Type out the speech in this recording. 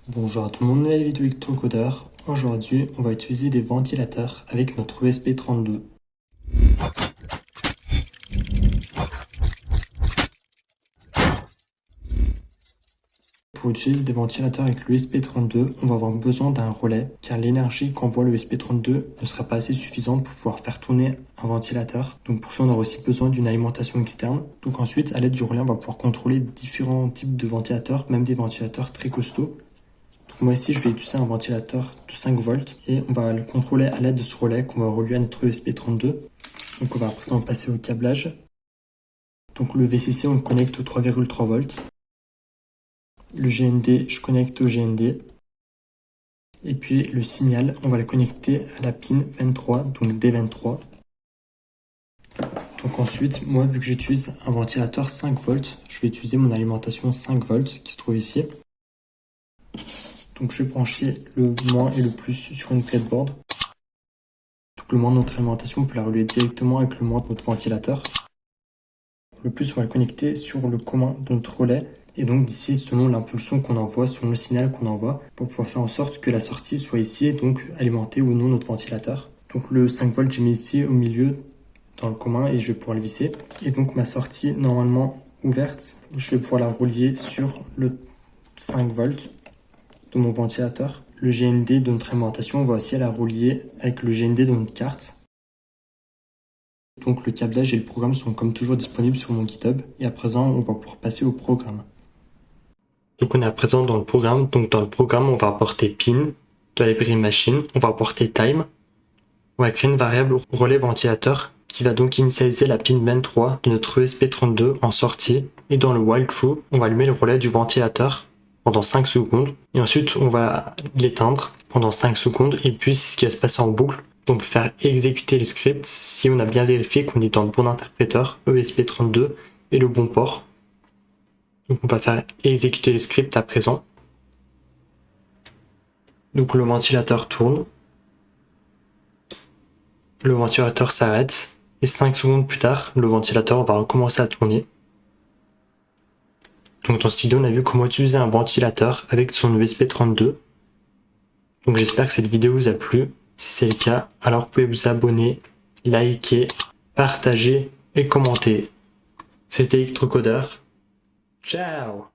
Bonjour à tout le monde, nouvelle vidéo électrocodeur. Aujourd'hui, on va utiliser des ventilateurs avec notre ESP32. Pour utiliser des ventilateurs avec l'ESP32, on va avoir besoin d'un relais car l'énergie qu'envoie le ESP32 ne sera pas assez suffisante pour pouvoir faire tourner un ventilateur. Donc pour ça, on aura aussi besoin d'une alimentation externe. Donc ensuite, à l'aide du relais, on va pouvoir contrôler différents types de ventilateurs, même des ventilateurs très costauds. Donc moi ici, je vais utiliser un ventilateur de 5 volts et on va le contrôler à l'aide de ce relais qu'on va relier à notre ESP32. Donc on va à présent passer au câblage. Donc le VCC, on le connecte au 3,3 volts. Le GND, je connecte au GND. Et puis le signal, on va le connecter à la pin 23, donc D23. Donc ensuite, moi, vu que j'utilise un ventilateur 5 volts, je vais utiliser mon alimentation 5 volts qui se trouve ici. Donc je vais brancher le moins et le plus sur une breadboard. Donc le moins de notre alimentation, on peut la relier directement avec le moins de notre ventilateur. Le plus, on va le connecter sur le commun de notre relais. Et donc d'ici, selon l'impulsion qu'on envoie, selon le signal qu'on envoie, pour pouvoir faire en sorte que la sortie soit ici et donc alimenter ou non notre ventilateur. Donc le 5 volts, j'ai mis ici au milieu dans le commun et je vais pouvoir le visser. Et donc ma sortie normalement ouverte, je vais pouvoir la relier sur le 5 volts de mon ventilateur. Le GND de notre alimentation, on va aussi la relier avec le GND de notre carte. Donc le câblage et le programme sont comme toujours disponibles sur mon GitHub. Et à présent, on va pouvoir passer au programme. Donc on est à présent dans le programme. Donc dans le programme, on va apporter pin de la librairie machine. On va apporter time. On va créer une variable relais ventilateur qui va donc initialiser la pin 23 de notre ESP32 en sortie. Et dans le while true, on va allumer le relais du ventilateur pendant 5 secondes. Et ensuite, on va l'éteindre pendant 5 secondes. Et puis, c'est ce qui va se passer en boucle. Donc, faire exécuter le script si on a bien vérifié qu'on est dans le bon interpréteur ESP32 et le bon port. Donc, on va faire exécuter le script à présent. Donc, le ventilateur tourne. Le ventilateur s'arrête. Et 5 secondes plus tard, le ventilateur va recommencer à tourner. Donc dans cette vidéo, on a vu comment utiliser un ventilateur avec son ESP32. Donc j'espère que cette vidéo vous a plu. Si c'est le cas, alors vous pouvez vous abonner, liker, partager et commenter. C'était Electrocodeur. Ciao!